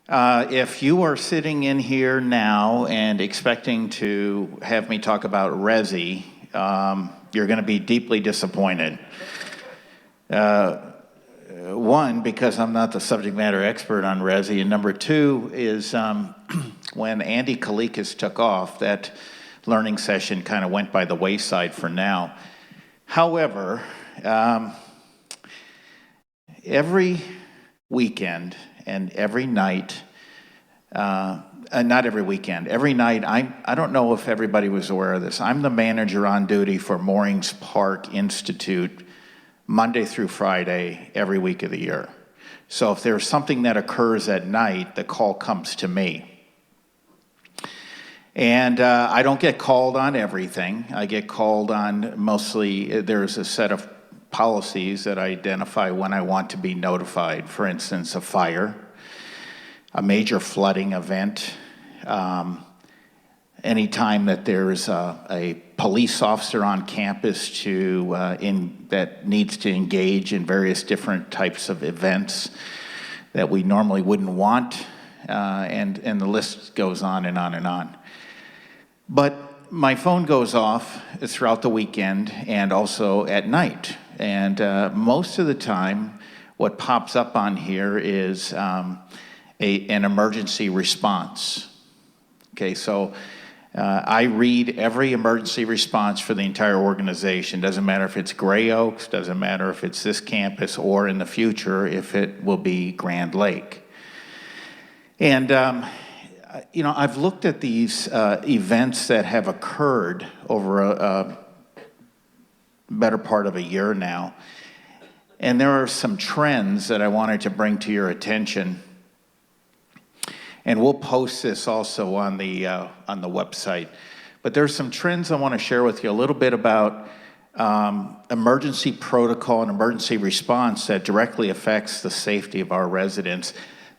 If you are sitting in here now and expecting to have me talk about Resi, you're going to be deeply disappointed. One, because I'm not the subject matter expert on Resi, and number two is when Andy Kalikas took off, that learning session kind of went by the wayside for now. However, every weekend and every night, not every weekend, every night, I don't know if everybody was aware of this, I'm the manager on duty for Moorings Park Institute Monday through Friday, every week of the year. So if there's something that occurs at night, the call comes to me. And I don't get called on everything. I get called on mostly, there's a set of policies that identify when I want to be notified. For instance, a fire, a major flooding event, anytime that there's a police officer on campus that needs to engage in various different types of events that we normally wouldn't want, and the list goes on and on and on. But my phone goes off throughout the weekend and also at night. And most of the time, what pops up on here is an emergency response. Okay, so I read every emergency response for the entire organization. Doesn't matter if it's Gray Oaks, doesn't matter if it's this campus, or in the future, if it will be Grand Lake. And I've looked at these events that have occurred over a better part of a year now, and there are some trends that I wanted to bring to your attention. And we'll post this also on the website. But there's some trends I want to share with you a little bit about emergency protocol and emergency response that directly affects the safety of our residents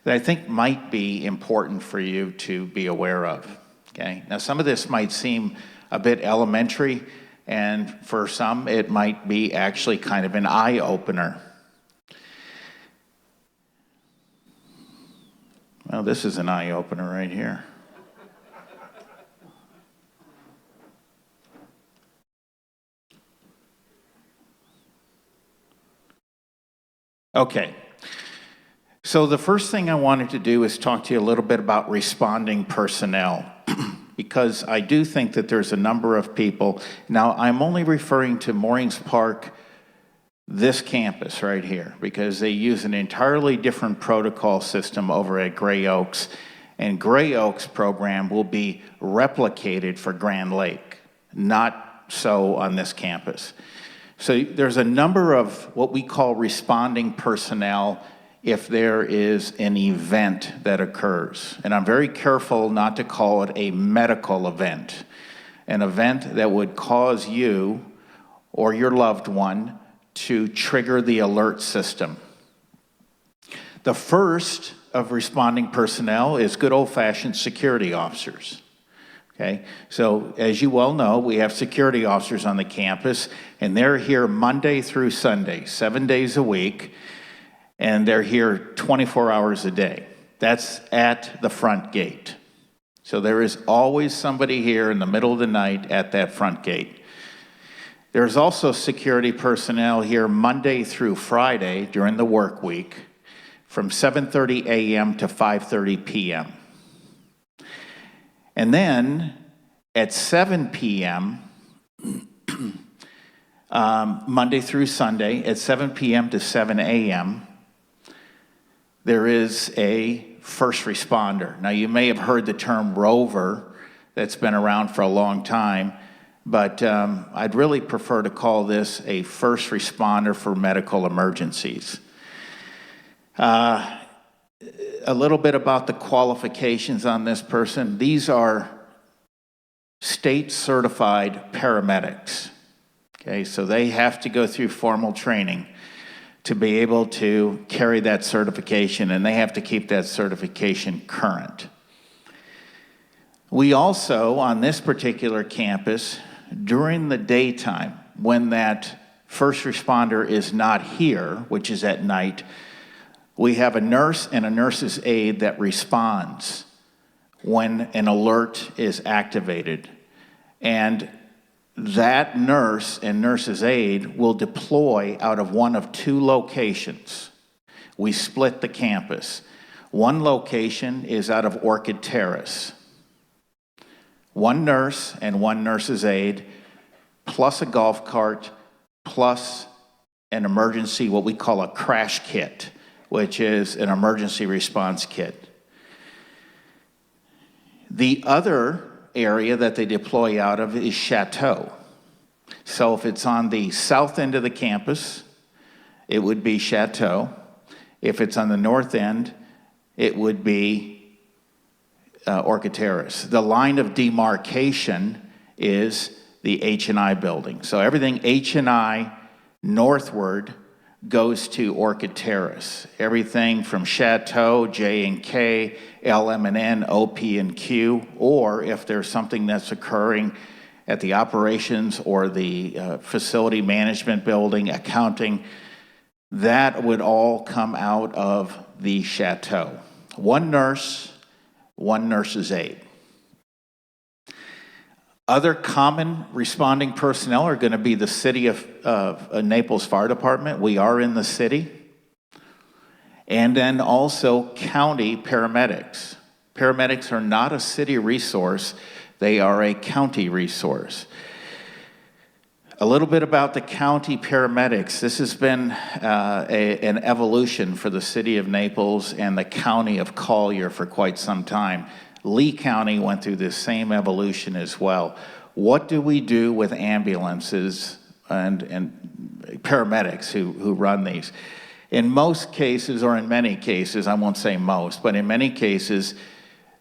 that I think might be important for you to be aware of. Okay. Now, some of this might seem a bit elementary, and for some, it might be actually kind of an eye-opener. Well, this is an eye-opener right here. Okay. So the first thing I wanted to do is talk to you a little bit about responding personnel, because I do think that there's a number of people. Now, I'm only referring to Moorings Park, this campus right here, because they use an entirely different protocol system over at Gray Oaks, and Gray Oaks program will be replicated for Grand Lake, not so on this campus. So there's a number of what we call responding personnel if there is an event that occurs. And I'm very careful not to call it a medical event, an event that would cause you or your loved one to trigger the alert system. The first of responding personnel is good old-fashioned security officers. Okay, so as you well know, we have security officers on the campus, and they're here Monday through Sunday, 7 days a week, and they're here 24 hours a day. That's at the front gate. So there is always somebody here in the middle of the night at that front gate. There's also security personnel here Monday through Friday during the work week from 7:30 a.m. to 5:30 p.m. And then at 7 p.m., Monday through Sunday, at 7 p.m. to 7 a.m., there is a first responder. Now, you may have heard the term rover. That's been around for a long time, but I'd really prefer to call this a first responder for medical emergencies. A little bit about the qualifications on this person. These are state-certified paramedics. Okay, so they have to go through formal training to be able to carry that certification, and they have to keep that certification current. We also, on this particular campus, during the daytime, when that first responder is not here, which is at night, We have a nurse and a nurse's aide that responds when an alert is activated. And that nurse and nurse's aide will deploy out of one of two locations. We split the campus. One location is out of Orchid Terrace. One nurse and one nurse's aide, plus a golf cart, plus an emergency, what we call a crash kit, which is an emergency response kit. The other area that they deploy out of is Chateau. So if it's on the south end of the campus, it would be Chateau. If it's on the north end, it would be Orchid Terrace. The line of demarcation is the H&I building. So everything H&I northward goes to Orchid Terrace. Everything from Chateau, J and K, LM and N, OP and Q, or if there's something that's occurring at the operations or the facility management building, accounting, that would all come out of the Chateau. One nurse, one nurse's aide. Other common responding personnel are going to be the City of Naples Fire Department. We are in the city. And then also county paramedics. Paramedics are not a city resource. They are a county resource. A little bit about the county paramedics. This has been an evolution for the city of Naples and the county of Collier for quite some time. Lee County went through this same evolution as well. What do we do with ambulances and paramedics who run these? In most cases, or in many cases, I won't say most, but in many cases,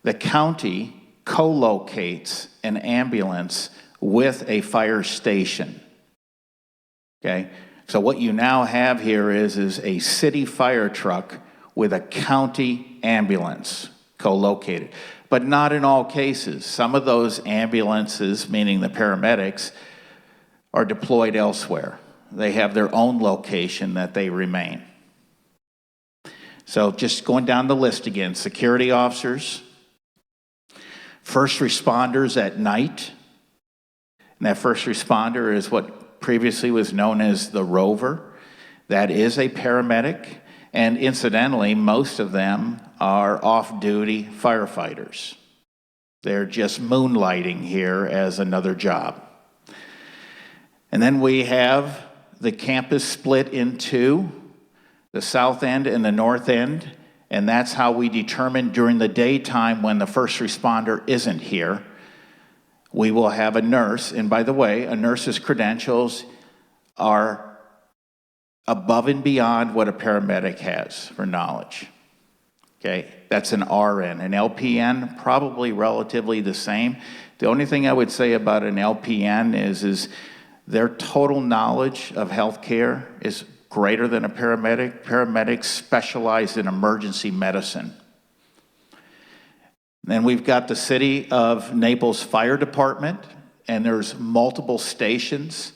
the county co-locates an ambulance with a fire station. Okay? So what you now have here is a city fire truck with a county ambulance co-located. But not in all cases. Some of those ambulances, meaning the paramedics, are deployed elsewhere. They have their own location that they remain. So just going down the list again, security officers, first responders at night, and that first responder is what previously was known as the rover. That is a paramedic, and incidentally, most of them are off-duty firefighters. They're just moonlighting here as another job. And then we have the campus split in two, the south end and the north end, and that's how we determine during the daytime when the first responder isn't here, we will have a nurse. And by the way, a nurse's credentials are above and beyond what a paramedic has for knowledge. Okay, that's an RN. An LPN, probably relatively the same. The only thing I would say about an LPN is their total knowledge of healthcare is greater than a paramedic. Paramedics specialize in emergency medicine. Then we've got the City of Naples Fire Department, and there's multiple stations.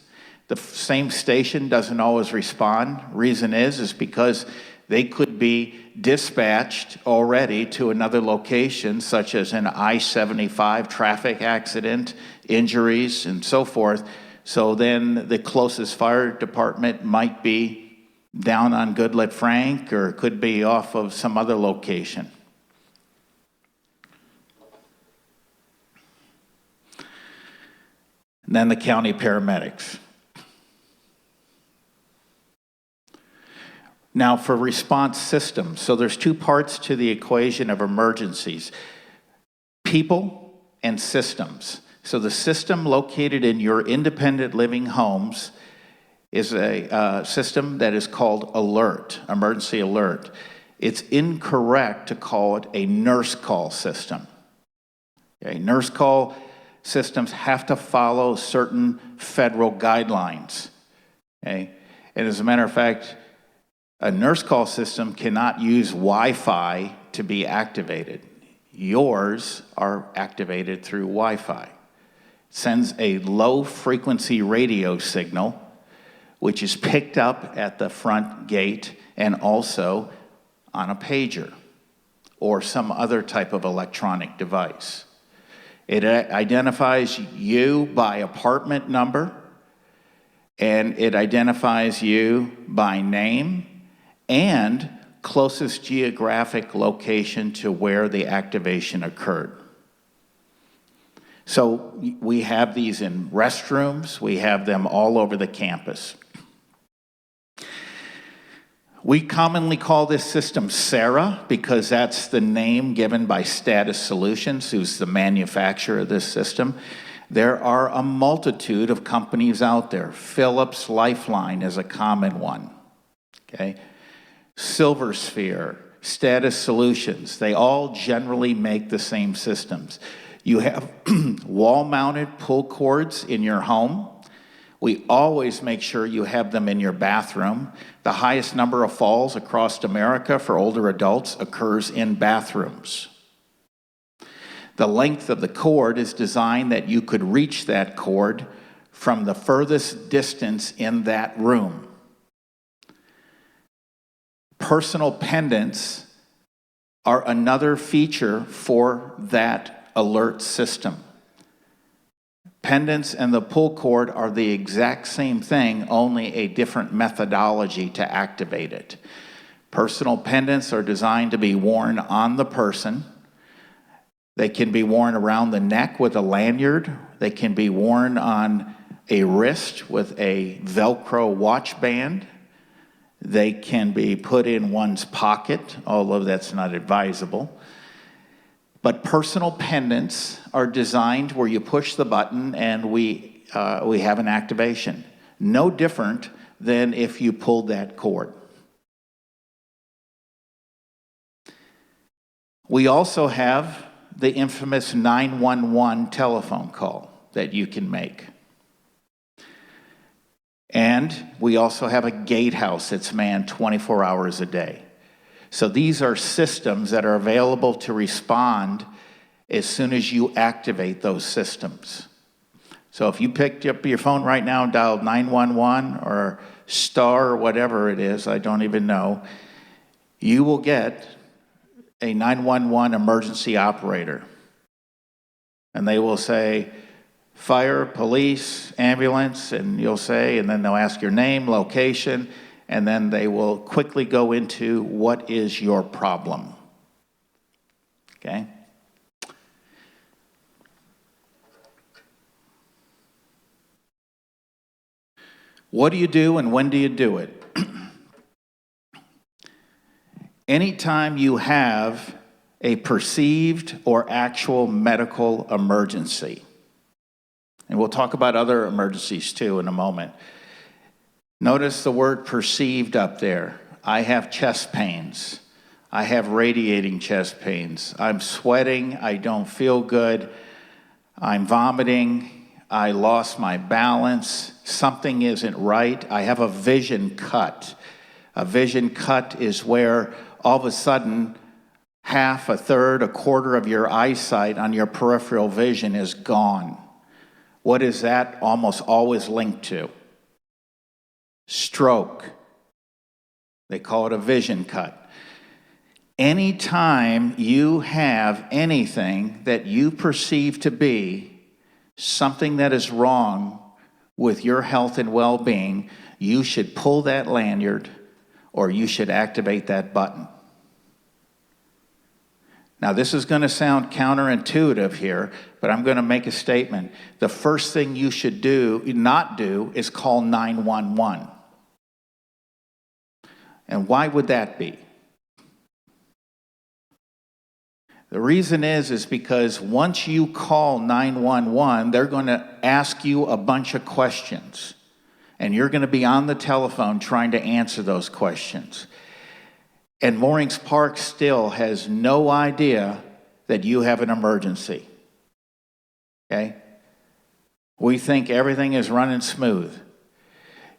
The same station doesn't always respond. Reason is because they could be dispatched already to another location, such as an I-75 traffic accident, injuries, and so forth. So then the closest fire department might be down on Goodlet Frank, or it could be off of some other location. And then the county paramedics. Now for response systems, so there's two parts to the equation of emergencies: people and systems. So the system located in your independent living homes is a system that is called alert, emergency alert. It's incorrect to call it a nurse call system. Okay, nurse call systems have to follow certain federal guidelines. Okay, and as a matter of fact, a nurse call system cannot use Wi-Fi to be activated. Yours are activated through Wi-Fi. It sends a low frequency radio signal, which is picked up at the front gate and also on a pager or some other type of electronic device. It identifies you by apartment number, and it identifies you by name and closest geographic location to where the activation occurred. So we have these in restrooms, we have them all over the campus. We commonly call this system SARA because that's the name given by Status Solutions, who's the manufacturer of this system. There are a multitude of companies out there. Philips Lifeline is a common one, okay? Silver Sphere, Status Solutions, they all generally make the same systems. You have wall-mounted pull cords in your home. We always make sure you have them in your bathroom. The highest number of falls across America for older adults occurs in bathrooms. The length of the cord is designed that you could reach that cord from the furthest distance in that room. Personal pendants are another feature for that alert system. Pendants and the pull cord are the exact same thing, only a different methodology to activate it. Personal pendants are designed to be worn on the person. They can be worn around the neck with a lanyard. They can be worn on a wrist with a Velcro watch band. They can be put in one's pocket, although that's not advisable. But personal pendants are designed where you push the button and we have an activation. No different than if you pulled that cord. We also have the infamous 911 telephone call that you can make. And we also have a gatehouse that's manned 24 hours a day. So these are systems that are available to respond as soon as you activate those systems. So if you picked up your phone right now and dialed 911 or star or whatever it is, I don't even know, you will get a 911 emergency operator. And they will say, fire, police, ambulance, and you'll say, and then they'll ask your name, location, and then they will quickly go into what is your problem. Okay? What do you do and when do you do it? Anytime you have a perceived or actual medical emergency, and we'll talk about other emergencies too in a moment. Notice the word perceived up there. I have chest pains. I have radiating chest pains. I'm sweating. I don't feel good. I'm vomiting. I lost my balance. Something isn't right. I have a vision cut. A vision cut is where all of a sudden half, a third, a quarter of your eyesight on your peripheral vision is gone. What is that almost always linked to? Stroke. They call it a vision cut. Anytime you have anything that you perceive to be something that is wrong with your health and well-being, you should pull that lanyard or you should activate that button. Now, this is going to sound counterintuitive here, but I'm going to make a statement. The first thing you should not do, is call 911. And why would that be? The reason is because once you call 911, they're going to ask you a bunch of questions. And you're going to be on the telephone trying to answer those questions. And Moorings Park still has no idea that you have an emergency. Okay? We think everything is running smooth.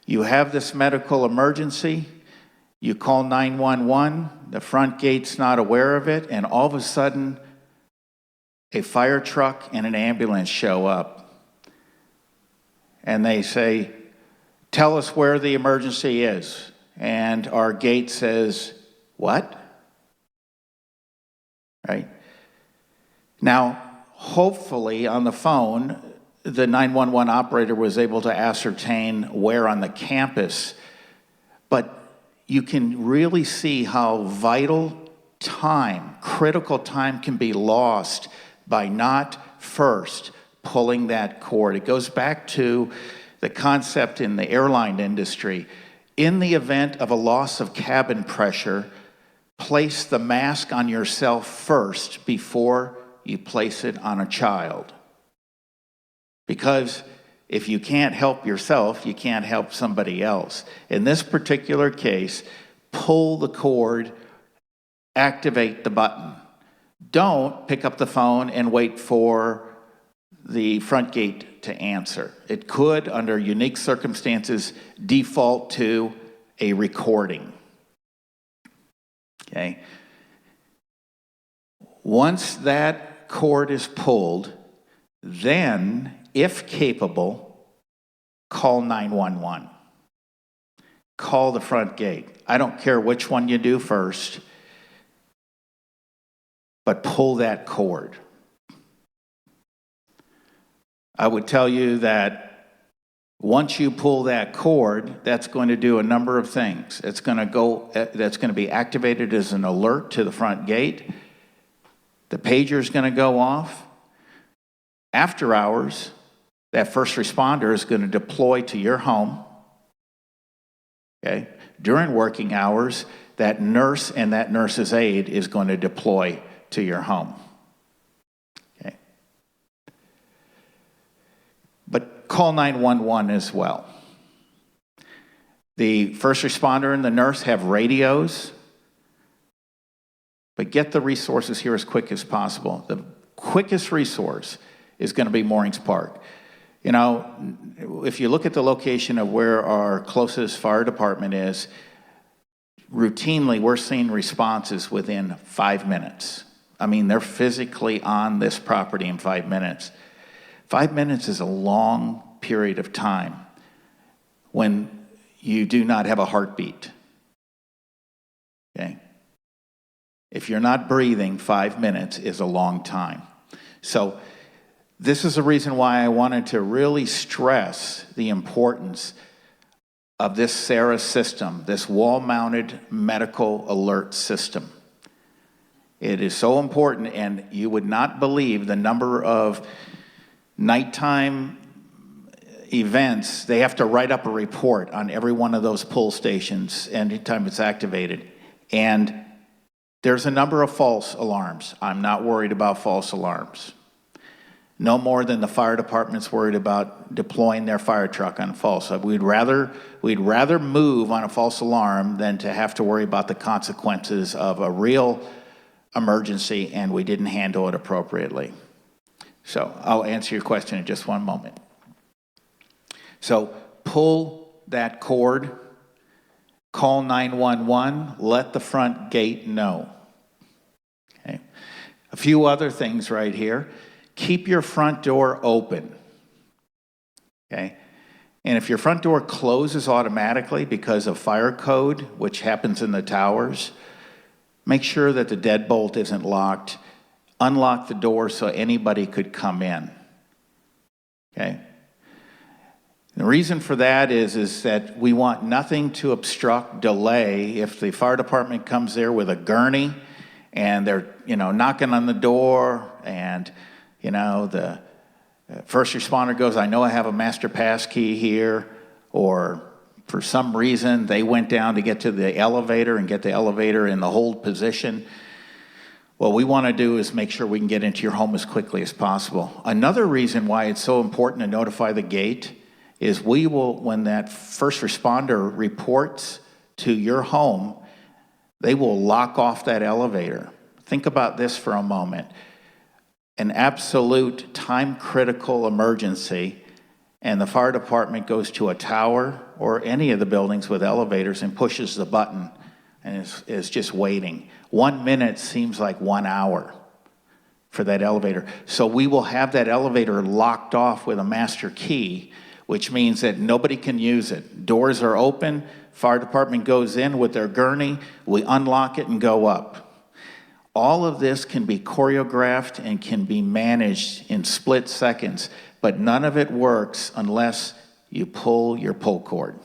You have this medical emergency, you call 911, the front gate's not aware of it, and all of a sudden, a fire truck and an ambulance show up. And they say, tell us where the emergency is. And our gate says, what? right? Now, hopefully on the phone, the 911 operator was able to ascertain where on the campus, but you can really see how vital time, critical time can be lost by not first pulling that cord. It goes back to the concept in the airline industry. In the event of a loss of cabin pressure, place the mask on yourself first before you place it on a child. Because if you can't help yourself, you can't help somebody else. In this particular case, pull the cord, activate the button. Don't pick up the phone and wait for the front gate to answer. It could, under unique circumstances, default to a recording. Okay? Once that cord is pulled, then, if capable, call 911. Call the front gate. I don't care which one you do first, but pull that cord. I would tell you that once you pull that cord, that's going to do a number of things. That's going to be activated as an alert to the front gate. The pager is going to go off. After hours, that first responder is going to deploy to your home. Okay? During working hours, that nurse and that nurse's aide is going to deploy to your home. Okay? But call 911 as well. The first responder and the nurse have radios, but get the resources here as quick as possible. The quickest resource is going to be Moorings Park. You know, if you look at the location of where our closest fire department is, routinely we're seeing responses within 5 minutes. I mean, they're physically on this property in 5 minutes. 5 minutes is a long period of time when you do not have a heartbeat. Okay? If you're not breathing, 5 minutes is a long time. So this is the reason why I wanted to really stress the importance of this SARA system, this wall-mounted medical alert system. It is so important, and you would not believe the number of nighttime events. They have to write up a report on every one of those pull stations anytime it's activated. And there's a number of false alarms. I'm not worried about false alarms. No more than the fire department's worried about deploying their fire truck on false. We'd rather move on a false alarm than to have to worry about the consequences of a real emergency and we didn't handle it appropriately. So I'll answer your question in just one moment. So pull that cord, call 911, let the front gate know. Okay. A few other things right here. Keep your front door open. Okay. And if your front door closes automatically because of fire code, which happens in the towers, make sure that the deadbolt isn't locked. Unlock the door so anybody could come in. Okay? The reason for that is that we want nothing to obstruct, delay. If the fire department comes there with a gurney and they're, knocking on the door and, the first responder goes, I know I have a master pass key here, or for some reason they went down to get to the elevator and get the elevator in the hold position. What we want to do is make sure we can get into your home as quickly as possible. Another reason why it's so important to notify the gate is we will, when that first responder reports to your home, they will lock off that elevator. Think about this for a moment. An absolute time-critical emergency, and the fire department goes to a tower or any of the buildings with elevators and pushes the button and is just waiting. 1 minute seems like 1 hour for that elevator. So we will have that elevator locked off with a master key, which means that nobody can use it. Doors are open, fire department goes in with their gurney, we unlock it and go up. All of this can be choreographed and can be managed in split seconds, but none of it works unless you pull your pull cord.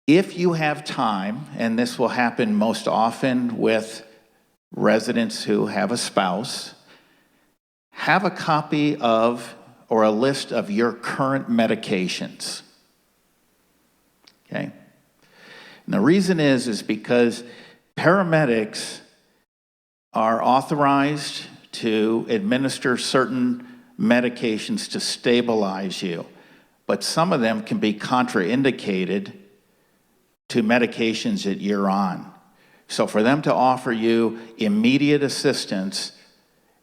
If you have time, and this will happen most often with residents who have a spouse, have a copy of or a list of your current medications. Okay? And the reason is because paramedics are authorized to administer certain medications to stabilize you, but some of them can be contraindicated to medications that you're on. So for them to offer you immediate assistance,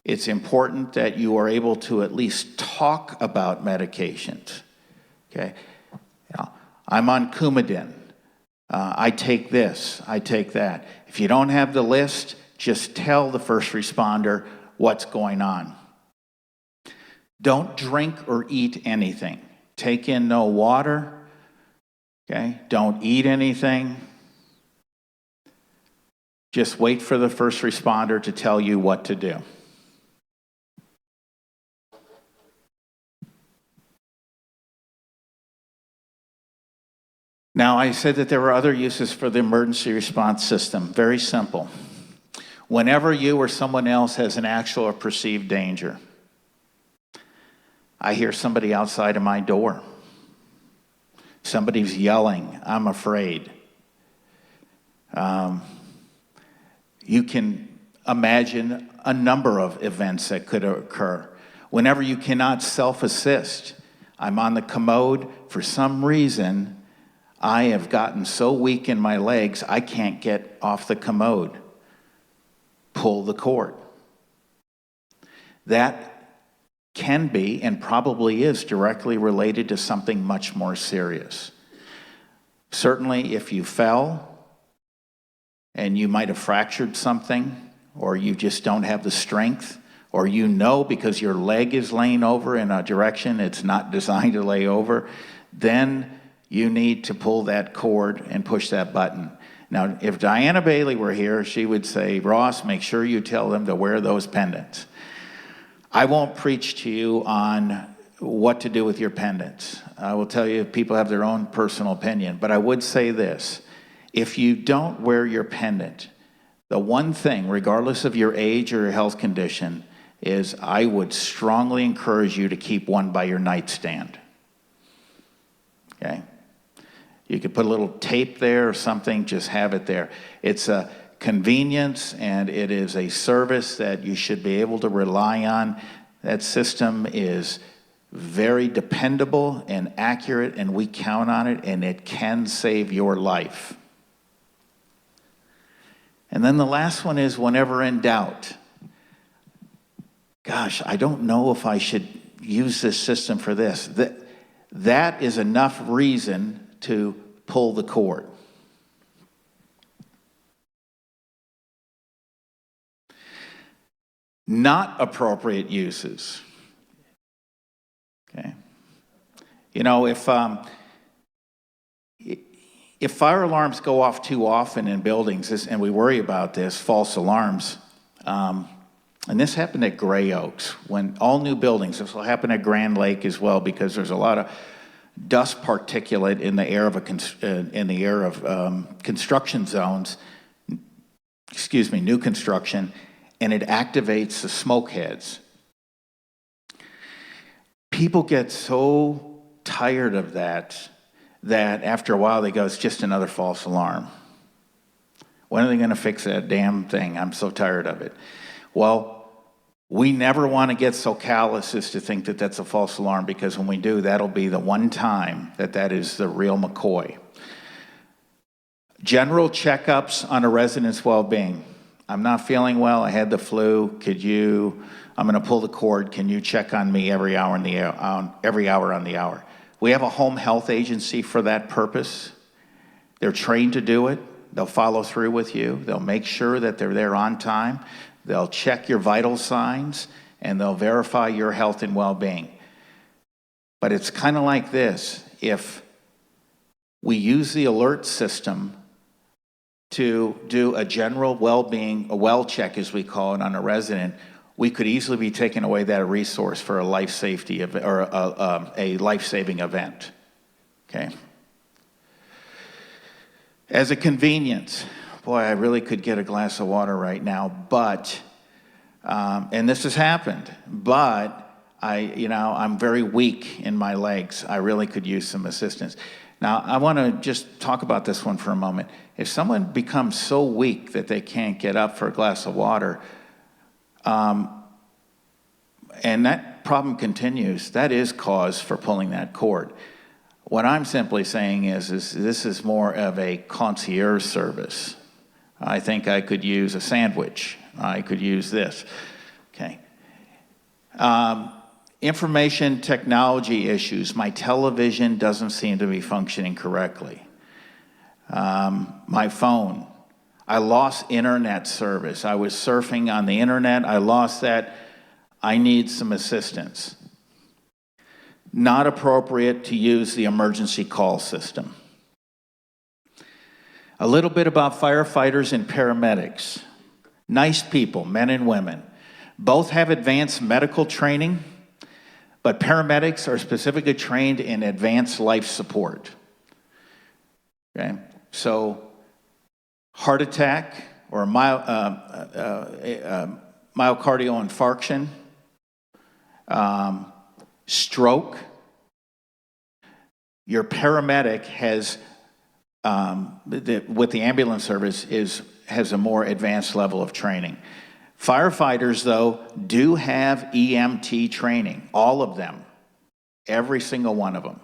it's important that you are able to at least talk about medications. Okay? I'm on Coumadin. I take this, I take that. If you don't have the list, just tell the first responder what's going on. Don't drink or eat anything. Take in no water. Okay? Don't eat anything. Just wait for the first responder to tell you what to do. Now, I said that there were other uses for the emergency response system. Very simple. Whenever you or someone else has an actual or perceived danger, I hear somebody outside of my door. Somebody's yelling, I'm afraid. You can imagine a number of events that could occur. Whenever you cannot self-assist, I'm on the commode, for some reason, I have gotten so weak in my legs, I can't get off the commode. Pull the cord. That can be, and probably is, directly related to something much more serious. Certainly, if you fell, and you might have fractured something, or you just don't have the strength, or you know because your leg is laying over in a direction it's not designed to lay over, then you need to pull that cord and push that button. Now, if Diana Bailey were here, she would say, Ross, make sure you tell them to wear those pendants. I won't preach to you on what to do with your pendants. I will tell you people have their own personal opinion, but I would say this. If you don't wear your pendant, the one thing, regardless of your age or your health condition, is I would strongly encourage you to keep one by your nightstand. Okay? You could put a little tape there or something, just have it there. It's a convenience, and it is a service that you should be able to rely on. That system is very dependable and accurate, and we count on it, and it can save your life. And then the last one is whenever in doubt. Gosh, I don't know if I should use this system for this. That is enough reason to pull the cord. Not appropriate uses. Okay. You know, if fire alarms go off too often in buildings, and we worry about this, false alarms, and this happened at Gray Oaks, when all new buildings, this will happen at Grand Lake as well, because there's a lot of dust particulate in the air of construction zones, new construction, and it activates the smoke heads. People get so tired of that after a while they go, it's just another false alarm. When are they going to fix that damn thing? I'm so tired of it. Well, we never want to get so callous as to think that that's a false alarm, because when we do, that'll be the one time that is the real McCoy. General checkups on a resident's well-being. I'm not feeling well, I had the flu, I'm going to pull the cord, can you check on me every hour on the hour? We have a home health agency for that purpose. They're trained to do it. They'll follow through with you. They'll make sure that they're there on time. They'll check your vital signs, and they'll verify your health and well-being. But it's kind of like this. If we use the alert system to do a general well-being, a well check as we call it, on a resident, we could easily be taking away that resource for a life safety event or a life-saving event. Okay. As a convenience, boy, I really could get a glass of water right now, but, and this has happened, but I'm very weak in my legs. I really could use some assistance. Now, I want to just talk about this one for a moment. If someone becomes so weak that they can't get up for a glass of water, and that problem continues, that is cause for pulling that cord. What I'm simply saying is this is more of a concierge service. I think I could use a sandwich. I could use this. Okay. Information technology issues. My television doesn't seem to be functioning correctly. My phone. I lost internet service. I was surfing on the internet. I lost that. I need some assistance. Not appropriate to use the emergency call system. A little bit about firefighters and paramedics. Nice people, men and women. Both have advanced medical training, but paramedics are specifically trained in advanced life support. Okay, so heart attack or myocardial infarction, stroke. Your paramedic has, with the ambulance service, has a more advanced level of training. Firefighters, though, do have EMT training, all of them, every single one of them.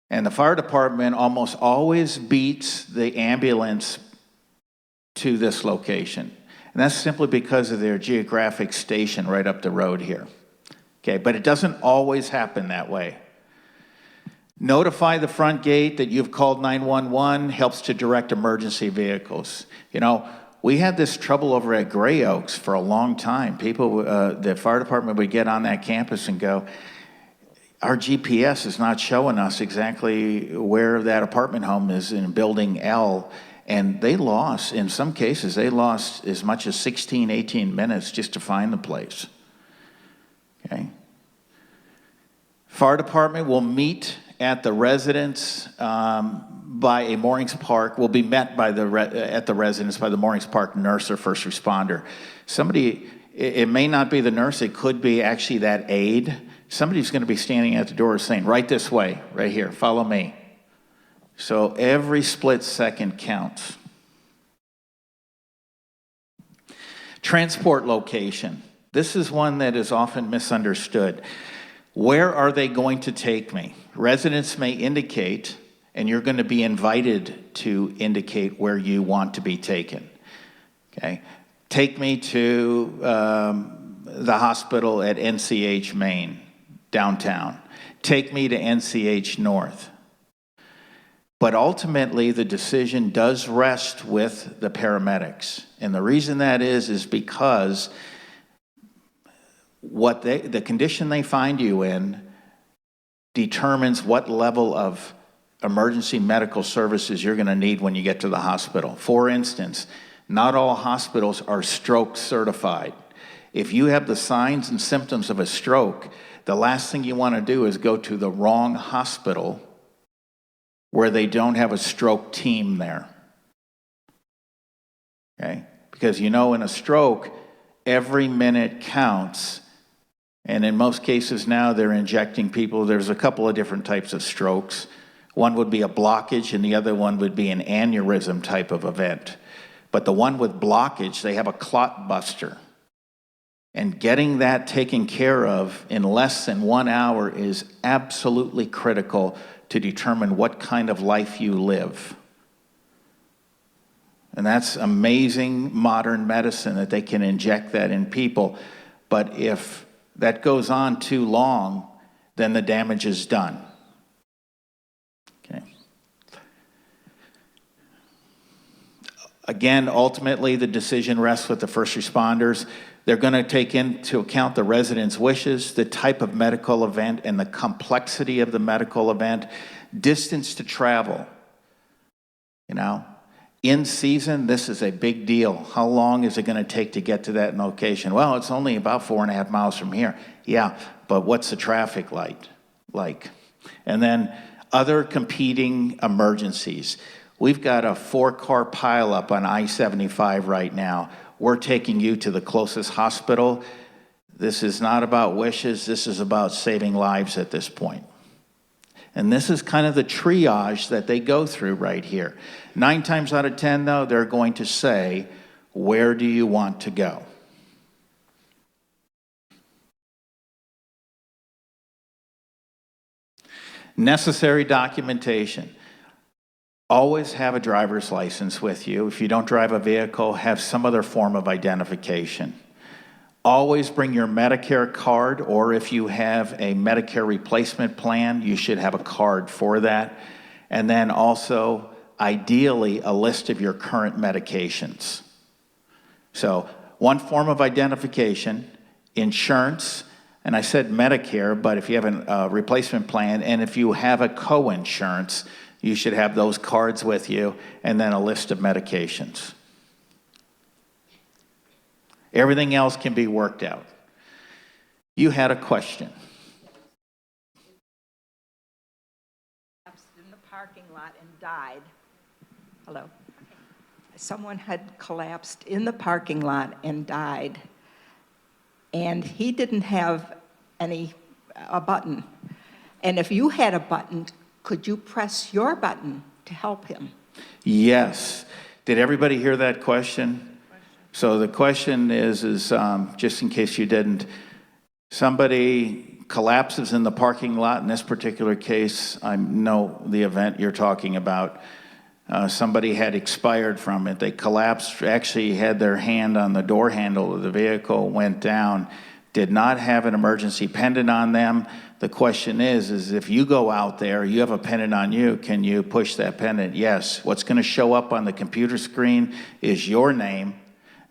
And the fire department almost always beats the ambulance to this location. And that's simply because of their geographic station right up the road here. Okay, but it doesn't always happen that way. Notify the front gate that you've called 911 helps to direct emergency vehicles. We had this trouble over at Gray Oaks for a long time. People, the fire department would get on that campus and go, our GPS is not showing us exactly where that apartment home is in building L. And they lost, in some cases, they lost as much as 16, 18 minutes just to find the place. Okay. Fire department will meet at the residence by a Moorings Park, will be met by at the residence by the Moorings Park nurse or first responder. Somebody, it may not be the nurse, it could be actually that aide. Somebody's going to be standing at the door saying, right this way, right here, follow me. So every split second counts. Transport location. This is one that is often misunderstood. Where are they going to take me? Residents may indicate, and you're going to be invited to indicate where you want to be taken. Okay? Take me to the hospital at NCH Main, downtown. Take me to NCH North. But ultimately, the decision does rest with the paramedics. And the reason that is because the condition they find you in determines what level of emergency medical services you're going to need when you get to the hospital. For instance, not all hospitals are stroke certified. If you have the signs and symptoms of a stroke, the last thing you want to do is go to the wrong hospital where they don't have a stroke team there. Okay? Because in a stroke, every minute counts. And in most cases now, they're injecting people. There's a couple of different types of strokes. One would be a blockage, and the other one would be an aneurysm type of event. But the one with blockage, they have a clot buster. And getting that taken care of in less than 1 hour is absolutely critical to determine what kind of life you live. And that's amazing modern medicine that they can inject that in people. But if that goes on too long, then the damage is done. Okay. Again, ultimately, the decision rests with the first responders. They're going to take into account the residents' wishes, the type of medical event, and the complexity of the medical event, distance to travel, In season, this is a big deal. How long is it going to take to get to that location? Well, it's only about 4.5 miles from here. Yeah, but what's the traffic light like? And then other competing emergencies. We've got a 4-car pileup on I-75 right now. We're taking you to the closest hospital. This is not about wishes. This is about saving lives at this point. And this is kind of the triage that they go through right here. 9 times out of 10, though, they're going to say, where do you want to go? Necessary documentation. Always have a driver's license with you. If you don't drive a vehicle, have some other form of identification. Always bring your Medicare card, or if you have a Medicare replacement plan, you should have a card for that. And then also, ideally, a list of your current medications. So, one form of identification, insurance, and I said Medicare, but if you have a replacement plan, and if you have a co-insurance, you should have those cards with you, and then a list of medications. Everything else can be worked out. You had a question. In the parking lot and died. Hello. Someone had collapsed in the parking lot and died, and he didn't have a button. And if you had a button, could you press your button to help him? Yes. Did everybody hear that question? So the question is just in case you didn't, somebody collapses in the parking lot. In this particular case, I know the event you're talking about. Somebody had expired from it. They collapsed, actually had their hand on the door handle of the vehicle, went down, did not have an emergency pendant on them. The question is if you go out there, you have a pendant on you, can you push that pendant? Yes. What's going to show up on the computer screen is your name,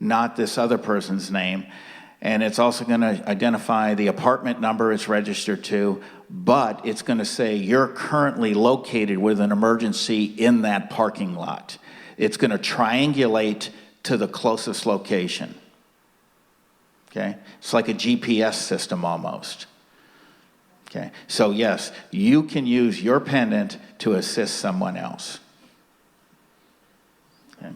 not this other person's name. And it's also going to identify the apartment number it's registered to, but it's going to say you're currently located with an emergency in that parking lot. It's going to triangulate to the closest location. Okay? It's like a GPS system almost. Okay? So yes, you can use your pendant to assist someone else. Okay.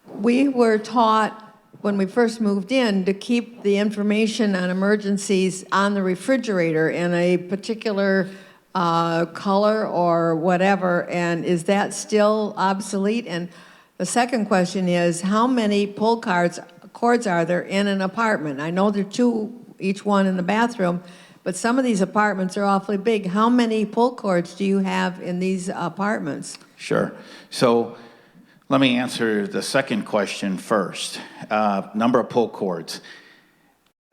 We were taught when we first moved in to keep the information on emergencies on the refrigerator in a particular color or whatever, and is that still obsolete? And the second question is, how many pull cords are there in an apartment? I know there are 2, each one in the bathroom, but some of these apartments are awfully big. How many pull cords do you have in these apartments? Sure. So let me answer the second question first. Number of pull cords.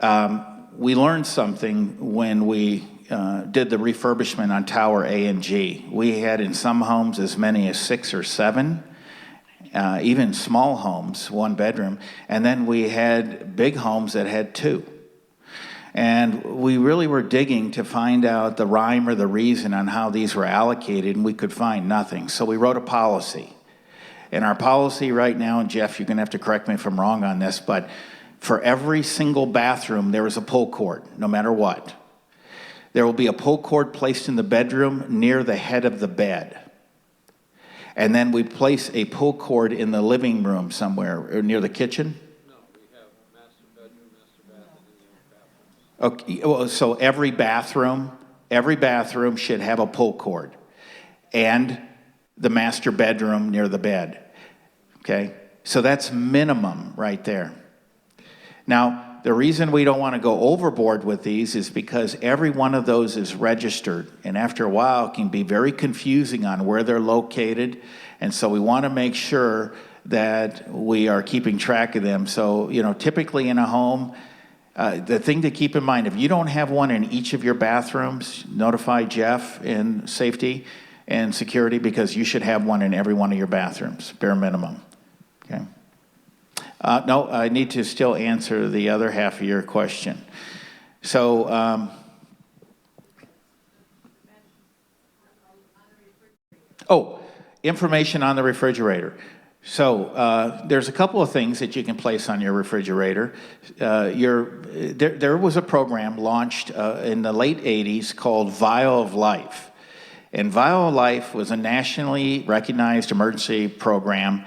We learned something when we did the refurbishment on Tower A and G. We had in some homes as many as 6 or 7, even small homes, 1 bedroom, and then we had big homes that had 2. And we really were digging to find out the rhyme or the reason on how these were allocated, and we could find nothing. So we wrote a policy. And our policy right now, and Jeff, you're going to have to correct me if I'm wrong on this, but for every single bathroom, there is a pull cord, no matter what. There will be a pull cord placed in the bedroom near the head of the bed. And then we place a pull cord in the living room somewhere, or near the kitchen. No, we have a master bedroom, master bath, and the bathrooms. Okay, well, so every bathroom should have a pull cord. And the master bedroom near the bed. Okay? So that's minimum right there. Now, the reason we don't want to go overboard with these is because every one of those is registered, and after a while it can be very confusing on where they're located, and so we want to make sure that we are keeping track of them. So, typically in a home, the thing to keep in mind, if you don't have one in each of your bathrooms, notify Jeff in safety and security, because you should have one in every one of your bathrooms, bare minimum. Okay. No, I need to still answer the other half of your question. So, information on the refrigerator. So there's a couple of things that you can place on your refrigerator. There was a program launched in the late 80s called Vial of Life. And Vial of Life was a nationally recognized emergency program.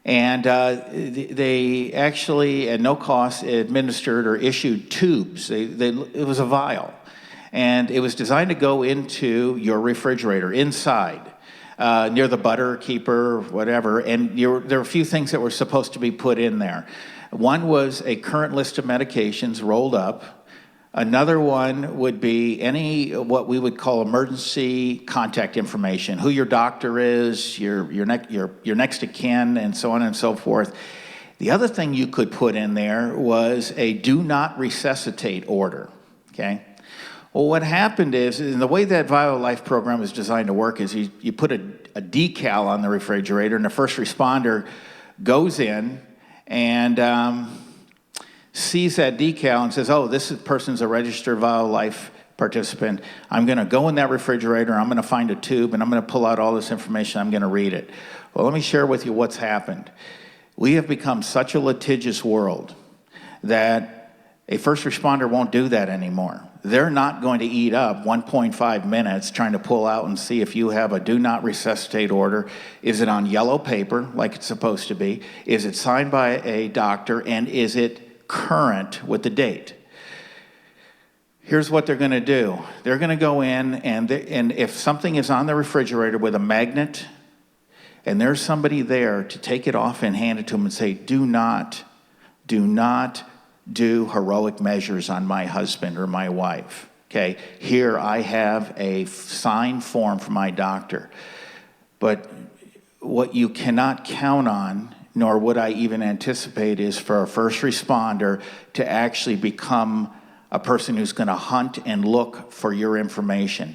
And they actually, at no cost, administered or issued tubes. It was a vial. And it was designed to go into your refrigerator, inside, near the butter keeper, whatever. And there were a few things that were supposed to be put in there. One was a current list of medications rolled up. Another one would be what we would call emergency contact information, who your doctor is, your next of kin, and so on and so forth. The other thing you could put in there was a do not resuscitate order, okay? Well, what happened is, and the way that Vital Life program is designed to work is you put a decal on the refrigerator, and the first responder goes in and sees that decal and says, oh, this person's a registered Vital Life participant. I'm going to go in that refrigerator, I'm going to find a tube, and I'm going to pull out all this information, I'm going to read it. Well, let me share with you what's happened. We have become such a litigious world that a first responder won't do that anymore. They're not going to eat up 1.5 minutes trying to pull out and see if you have a do not resuscitate order. Is it on yellow paper like it's supposed to be? Is it signed by a doctor? And is it current with the date? Here's what they're going to do. They're going to go in and if something is on the refrigerator with a magnet and there's somebody there to take it off and hand it to them and say, do not do heroic measures on my husband or my wife. Okay, here I have a signed form from my doctor. But what you cannot count on, nor would I even anticipate, is for a first responder to actually become a person who's going to hunt and look for your information.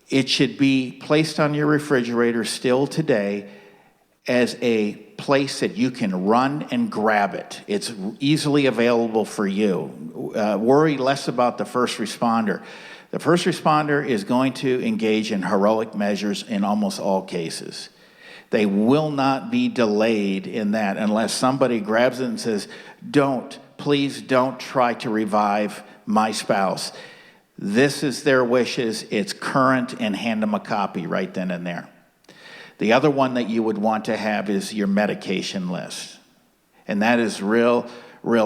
It should be placed on your refrigerator still today as a place that you can run and grab it. It's easily available for you. Worry less about the first responder. The first responder is going to engage in heroic measures in almost all cases. They will not be delayed in that unless somebody grabs it and says, please don't try to revive my spouse. This is their wishes, it's current, and hand them a copy right then and there. The other one that you would want to have is your medication list. And that is real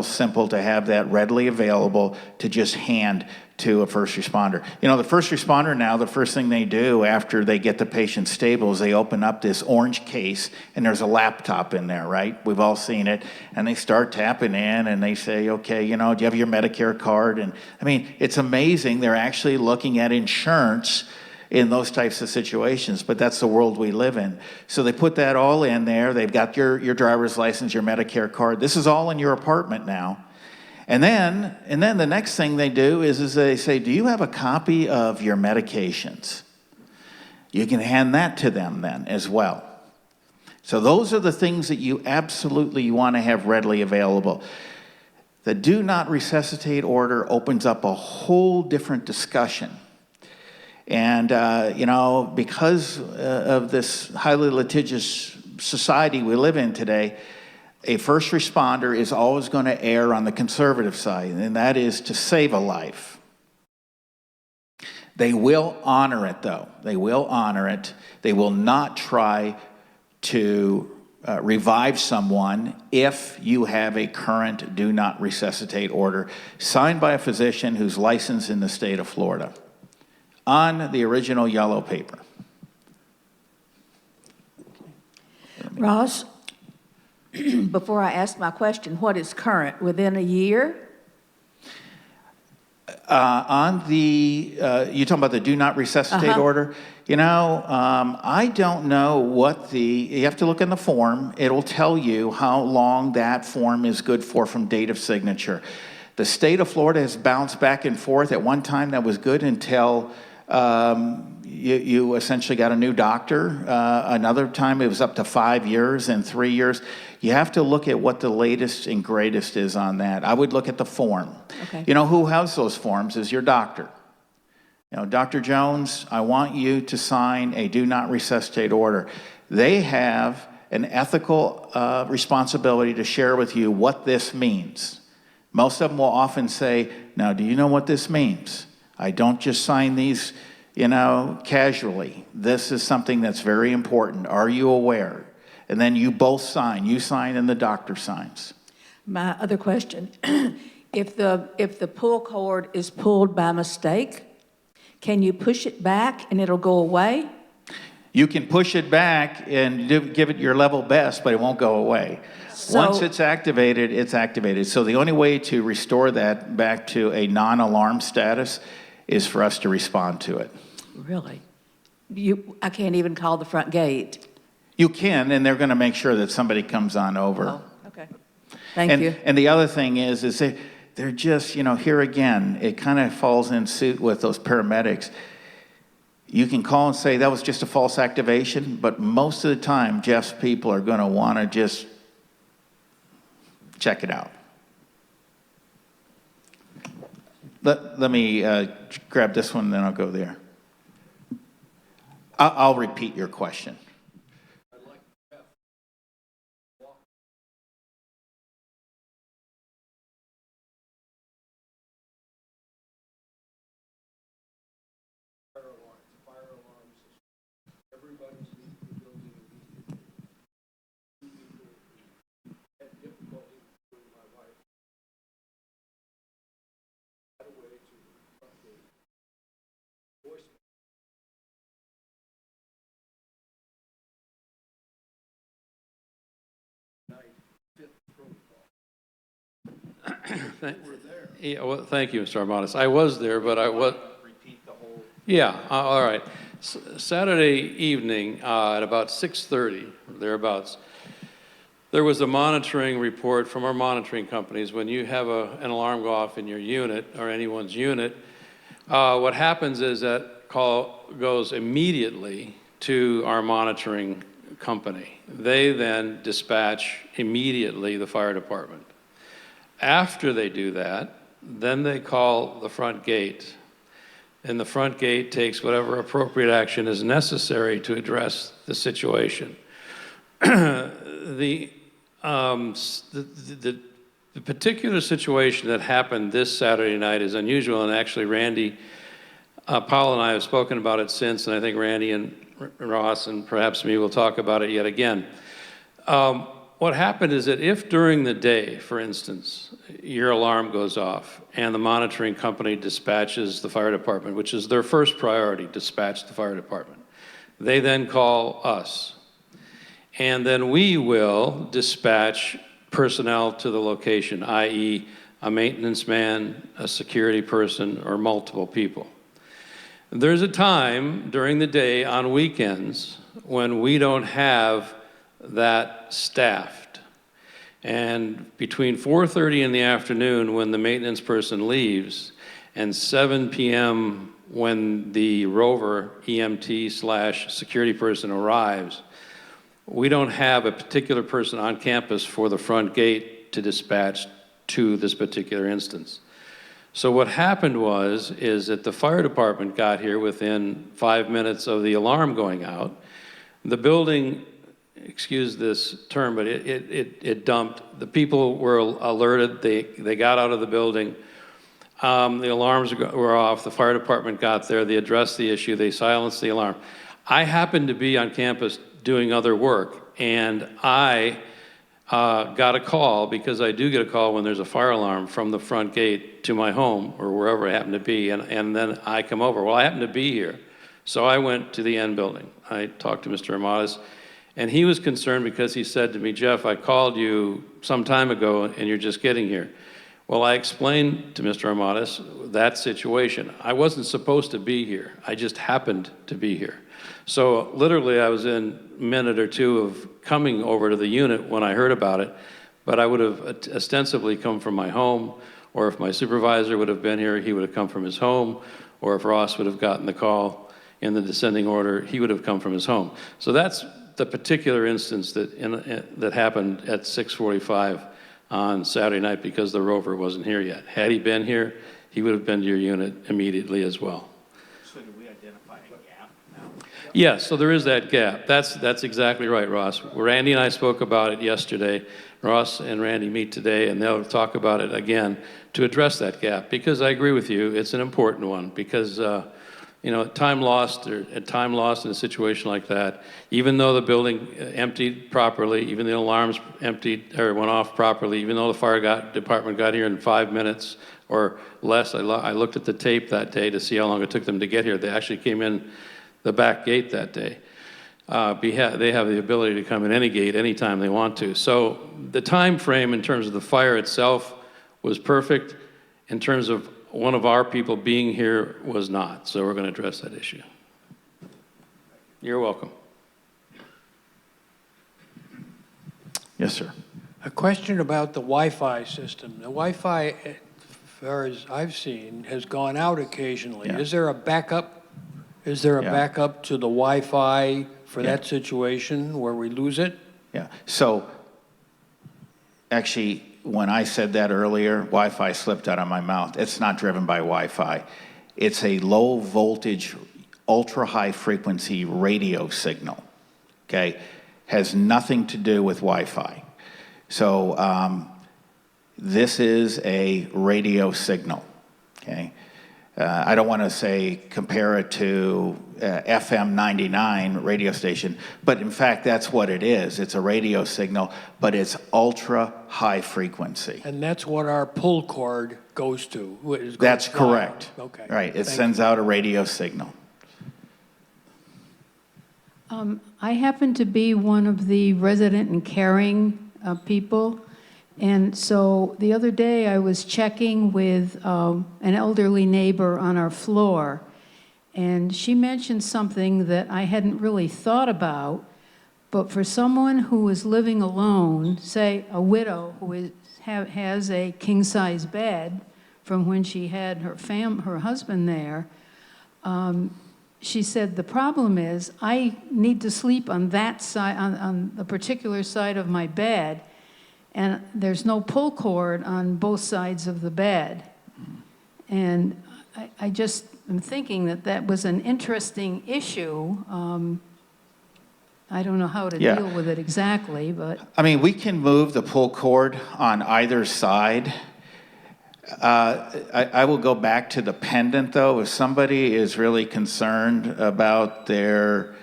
simple to have that readily available to just hand to a first responder. You know, the first responder now, the first thing they do after they get the patient stable is they open up this orange case and there's a laptop in there, right? We've all seen it. And they start tapping in and they say, okay, do you have your Medicare card? And I mean, it's amazing. They're actually looking at insurance in those types of situations, but that's the world we live in. So they put that all in there. They've got your driver's license, your Medicare card. This is all in your apartment now. And then the next thing they do is they say, do you have a copy of your medications? You can hand that to them then as well. So those are the things that you absolutely want to have readily available. The do not resuscitate order opens up a whole different discussion. And, because of this highly litigious society we live in today, a first responder is always going to err on the conservative side, and that is to save a life. They will honor it, though. They will honor it. They will not try to revive someone if you have a current do not resuscitate order signed by a physician who's licensed in the state of Florida, on the original yellow paper. Ross, before I ask my question, what is current? Within a year? You talking about the do not resuscitate order? I don't know you have to look in the form. It'll tell you how long that form is good for from date of signature. The state of Florida has bounced back and forth. At one time that was good until you essentially got a new doctor. Another time it was up to 5 years and 3 years. You have to look at what the latest and greatest is on that. I would look at the form. Okay. Who has those forms is your doctor. Dr. Jones, I want you to sign a do not resuscitate order. They have an ethical responsibility to share with you what this means. Most of them will often say, now, do you know what this means? I don't just sign these, casually. This is something that's very important. Are you aware? And then you both sign. You sign and the doctor signs. My other question, if the pull cord is pulled by mistake, can you push it back and it'll go away? You can push it back and give it your level best, but it won't go away. Once it's activated, it's activated. So the only way to restore that back to a non-alarm status is for us to respond to it. Really? I can't even call the front gate? You can, and they're going to make sure that somebody comes on over. Oh, okay. Thank you. And the other thing is they're just, here again, it kind of falls in suit with those paramedics. You can call and say that was just a false activation, but most of the time, Jeff's people are going to want to just check it out. Let me grab this one, then I'll go there. I'll repeat your question. Yeah, well, thank you, Mr. Armanis. I was there, but I was. Repeat the whole. Yeah, all right. Saturday evening at about 6:30, thereabouts, there was a monitoring report from our monitoring companies. When you have an alarm go off in your unit or anyone's unit, what happens is that call goes immediately to our monitoring company. They then dispatch immediately the fire department. After they do that, then they call the front gate, and the front gate takes whatever appropriate action is necessary to address the situation. The particular situation that happened this Saturday night is unusual, and actually Randy, Paul and I have spoken about it since, and I think Randy and Ross and perhaps me will talk about it yet again. What happened is that if during the day, for instance, your alarm goes off and the monitoring company dispatches the fire department, which is their first priority, dispatch the fire department, they then call us. And then we will dispatch personnel to the location, i.e. a maintenance man, a security person, or multiple people. There's a time during the day on weekends when we don't have that staffed. And between 4:30 in the afternoon when the maintenance person leaves and 7 p.m. when the rover EMT/security person arrives, we don't have a particular person on campus for the front gate to dispatch to this particular instance. So what happened is that the fire department got here within 5 minutes of the alarm going out. The building, excuse this term, but it dumped. The people were alerted. They got out of the building. The alarms were off. The fire department got there. They addressed the issue. They silenced the alarm. I happened to be on campus doing other work, and I got a call, because I do get a call when there's a fire alarm from the front gate to my home or wherever I happen to be, and then I come over. Well, I happen to be here, so I went to the N building. I talked to Mr. Amatis, and he was concerned because he said to me, Jeff, I called you some time ago and you're just getting here. Well, I explained to Mr. Amatis that situation. I wasn't supposed to be here. I just happened to be here. So literally I was in a minute or two of coming over to the unit when I heard about it, but I would have ostensibly come from my home, or if my supervisor would have been here, he would have come from his home, or if Ross would have gotten the call in the descending order, he would have come from his home. So that's the particular instance that happened at 6:45 on Saturday night, because the rover wasn't here yet. Had he been here, he would have been to your unit immediately as well. Yes, so there is that gap. That's exactly right, Ross. Randy and I spoke about it yesterday. Ross and Randy meet today, and they'll talk about it again to address that gap, because I agree with you, it's an important one, because, you know, time lost in a situation like that, even though the building emptied properly, even the alarms emptied or went off properly, even though the fire department got here in 5 minutes or less. I looked at the tape that day to see how long it took them to get here. They actually came in the back gate that day. They have the ability to come in any gate anytime they want to. So the time frame in terms of the fire itself was perfect. In terms of one of our people being here was not. So we're going to address that issue. You're welcome. Yes, sir. A question about the Wi-Fi system. The Wi-Fi, as far as I've seen, has gone out occasionally. Yeah. Is there a backup? Is there a Yeah. backup to the Wi-Fi for Yeah. that situation where we lose it? Yeah. So actually, when I said that earlier, Wi-Fi slipped out of my mouth. It's not driven by Wi-Fi. It's a low voltage, ultra high frequency radio signal. Okay? Has nothing to do with Wi-Fi. So this is a radio signal. Okay? I don't want to say compare it to FM 99 radio station, but in fact, that's what it is. It's a radio signal, but it's ultra high frequency. And that's what our pull cord goes to. That's correct. Okay. Right, it Thank sends out a radio signal. I happen to be one of the resident and caring people. And so the other day I was checking with an elderly neighbor on our floor, and she mentioned something that I hadn't really thought about, but for someone who is living alone, say a widow who has a king-size bed from when she had her husband there, she said, the problem is I need to sleep on that side, on the particular side of my bed, and there's no pull cord on both sides of the bed. And I just am thinking that that was an interesting issue. I don't know how to Yeah. deal with it exactly, but I mean, we can move the pull cord on either side. I will go back to the pendant, though. If somebody is really concerned about their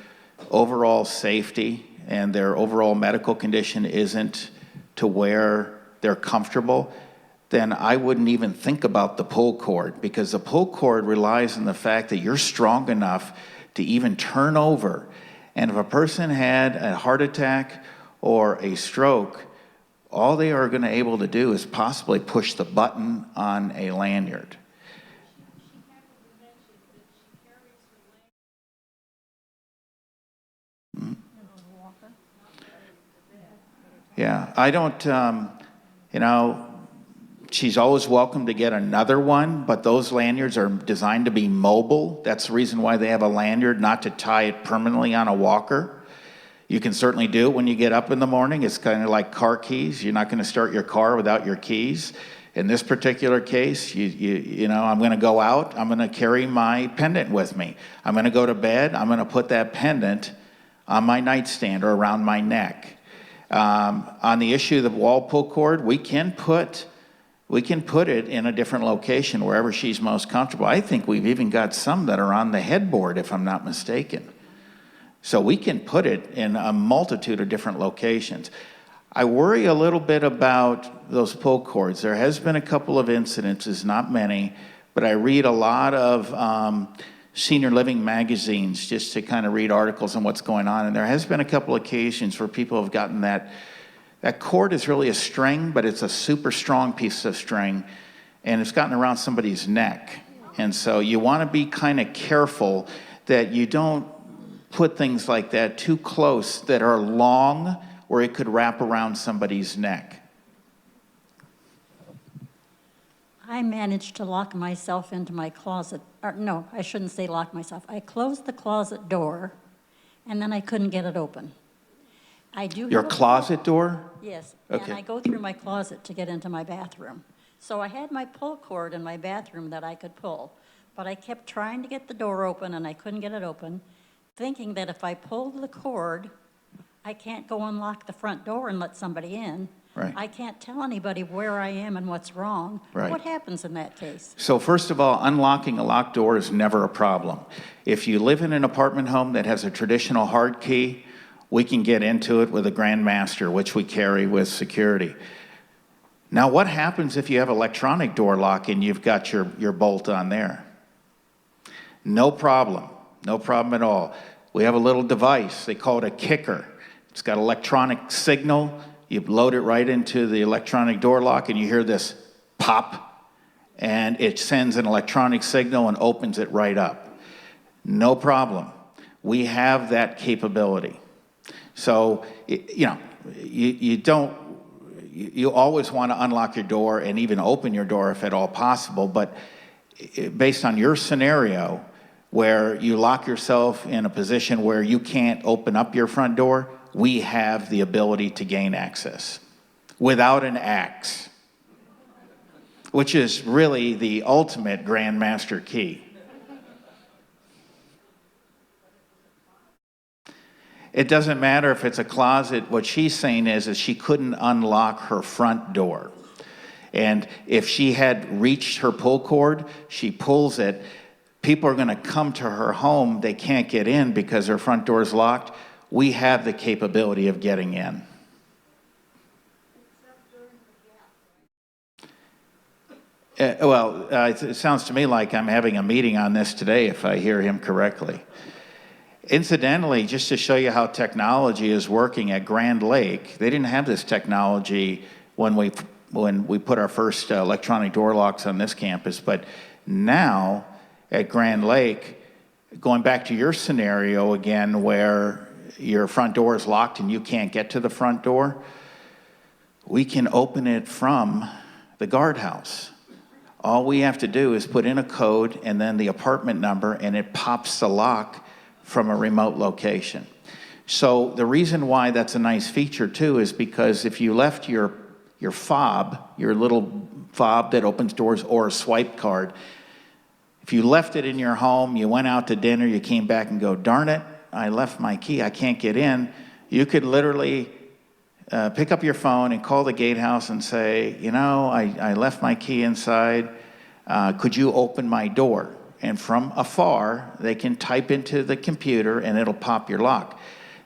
overall safety and their overall medical condition isn't to where they're comfortable, then I wouldn't even think about the pull cord, because the pull cord relies on the fact that you're strong enough to even turn over. And if a person had a heart attack or a stroke, all they are going to be able to do is possibly push the button on a lanyard. Yeah, I don't, you know, she's always welcome to get another one, but those lanyards are designed to be mobile. That's the reason why they have a lanyard, not to tie it permanently on a walker. You can certainly do it when you get up in the morning. It's kind of like car keys. You're not going to start your car without your keys. In this particular case, you know, I'm going to go out. I'm going to carry my pendant with me. I'm going to go to bed. I'm going to put that pendant on my nightstand or around my neck. On the issue of the wall pull cord, we can put it in a different location wherever she's most comfortable. I think we've even got some that are on the headboard, if I'm not mistaken. So we can put it in a multitude of different locations. I worry a little bit about those pull cords. There has been a couple of incidences, not many, but I read a lot of senior living magazines just to kind of read articles on what's going on. And there has been a couple of occasions where people have gotten that cord is really a string, but it's a super strong piece of string, and it's gotten around somebody's neck. And so you want to be kind of careful that you don't put things like that too close that are long, where it could wrap around somebody's neck. I managed to lock myself into my closet. Or no, I shouldn't say lock myself. I closed the closet door, and then I couldn't get it open. I do Your have a- closet door? Yes, Okay. and I go through my closet to get into my bathroom. So I had my pull cord in my bathroom that I could pull, but I kept trying to get the door open, and I couldn't get it open. thinking that if I pull the cord, I can't go unlock the front door and let somebody in. Right. I can't tell anybody where I am and what's wrong. Right. What happens in that case? So first of all, unlocking a locked door is never a problem. If you live in an apartment home that has a traditional hard key, we can get into it with a Grandmaster, which we carry with security. Now, what happens if you have electronic door lock and you've got your bolt on there? No problem. No problem at all. We have a little device. They call it a kicker. It's got electronic signal. You load it right into the electronic door lock and you hear this pop, and it sends an electronic signal and opens it right up. No problem. We have that capability. So, you always want to unlock your door and even open your door if at all possible, but based on your scenario where you lock yourself in a position where you can't open up your front door, we have the ability to gain access without an axe, which is really the ultimate Grandmaster key. It doesn't matter if it's a closet. What she's saying is she couldn't unlock her front door. And if she had reached her pull cord, she pulls it. People are going to come to her home. They can't get in because her front door is locked. We have the capability of getting in. It sounds to me like I'm having a meeting on this today, if I hear him correctly. Incidentally, just to show you how technology is working at Grand Lake, they didn't have this technology when we put our first electronic door locks on this campus, but now at Grand Lake, going back to your scenario again where your front door is locked and you can't get to the front door, we can open it from the guardhouse. All we have to do is put in a code and then the apartment number, and it pops the lock from a remote location. So the reason why that's a nice feature too is because if you left your fob, your little fob that opens doors, or a swipe card, if you left it in your home, you went out to dinner, you came back and go, darn it, I left my key, I can't get in, you could literally pick up your phone and call the gatehouse and say, I left my key inside, could you open my door? And from afar, they can type into the computer and it'll pop your lock.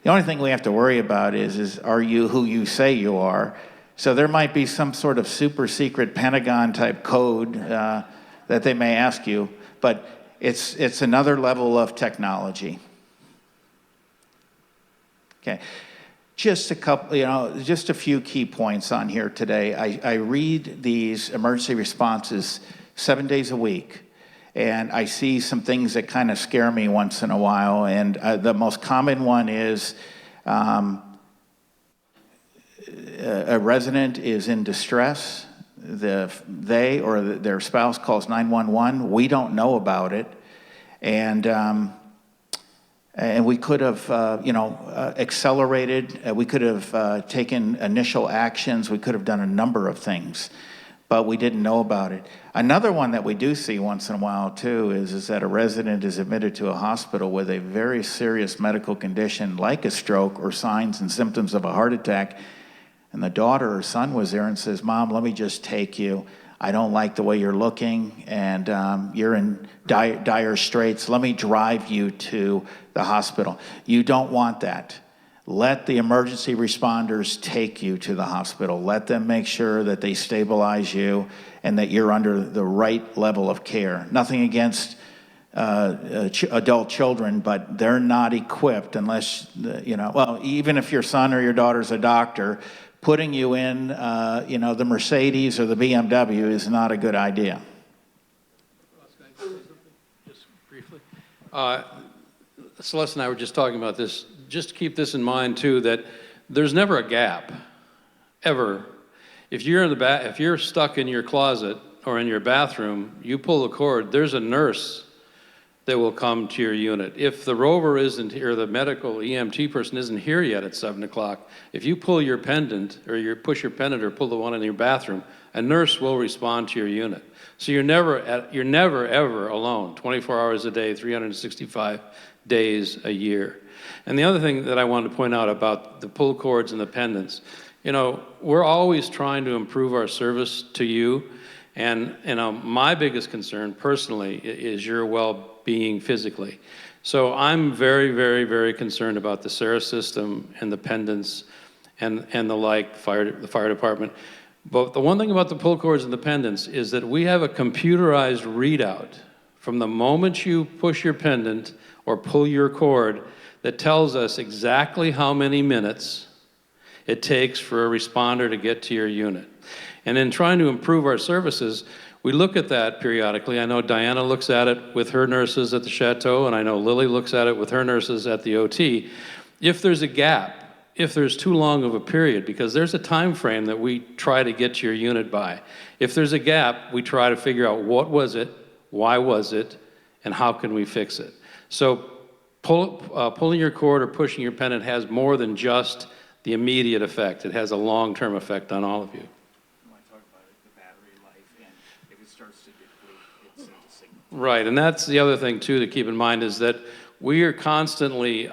The only thing we have to worry about is are you who you say you are? So there might be some sort of super secret Pentagon type code that they may ask you, but it's another level of technology. Okay, just a few key points on here today. I read these emergency responses 7 days a week. And I see some things that kind of scare me once in a while. And the most common one is a resident is in distress. They or their spouse calls 911. We don't know about it. And we could have, accelerated. We could have taken initial actions. We could have done a number of things, but we didn't know about it. Another one that we do see once in a while too is that a resident is admitted to a hospital with a very serious medical condition like a stroke or signs and symptoms of a heart attack, and the daughter or son was there and says, Mom, let me just take you. I don't like the way you're looking, and you're in dire straits. Let me drive you to the hospital. You don't want that. Let the emergency responders take you to the hospital. Let them make sure that they stabilize you and that you're under the right level of care. Nothing against adult children, but they're not equipped unless, even if your son or your daughter's a doctor, putting you in, the Mercedes or the BMW is not a good idea. Just briefly. Celeste and I were just talking about this. Just keep this in mind too, that there's never a gap, ever. If you're stuck in your closet or in your bathroom, you pull the cord, there's a nurse that will come to your unit. If the rover isn't here, the medical EMT person isn't here yet at 7 o'clock, if you pull your pendant, or you push your pendant or pull the one in your bathroom, a nurse will respond to your unit. So you're never ever alone, 24 hours a day, 365 days a year. And the other thing that I wanted to point out about the pull cords and the pendants, you know, we're always trying to improve our service to you. And you know, my biggest concern personally is your well-being physically. So I'm very, very, very concerned about the SARA system and the pendants and the like, the fire department. But the one thing about the pull cords and the pendants is that we have a computerized readout from the moment you push your pendant or pull your cord that tells us exactly how many minutes it takes for a responder to get to your unit. And in trying to improve our services, we look at that periodically. I know Diana looks at it with her nurses at the Chateau, and I know Lily looks at it with her nurses at the OT. If there's a gap, if there's too long of a period, because there's a time frame that we try to get to your unit by. If there's a gap, we try to figure out what was it, why was it, and how can we fix it. So pulling your cord or pushing your pendant has more than just the immediate effect. It has a long-term effect on all of you. Right, and that's the other thing too to keep in mind is that we are constantly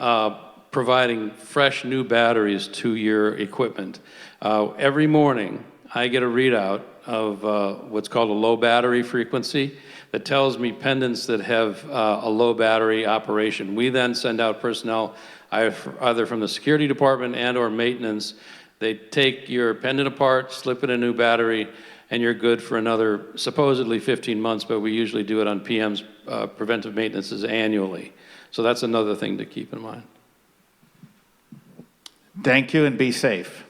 providing fresh new batteries to your equipment. Every morning I get a readout of what's called a low battery frequency that tells me pendants that have a low battery operation. We then send out personnel either from the security department and or maintenance. They take your pendant apart, slip in a new battery, and you're good for another supposedly 15 months, but we usually do it on PM's preventive maintenances annually. So that's another thing to keep in mind. Thank you and be safe.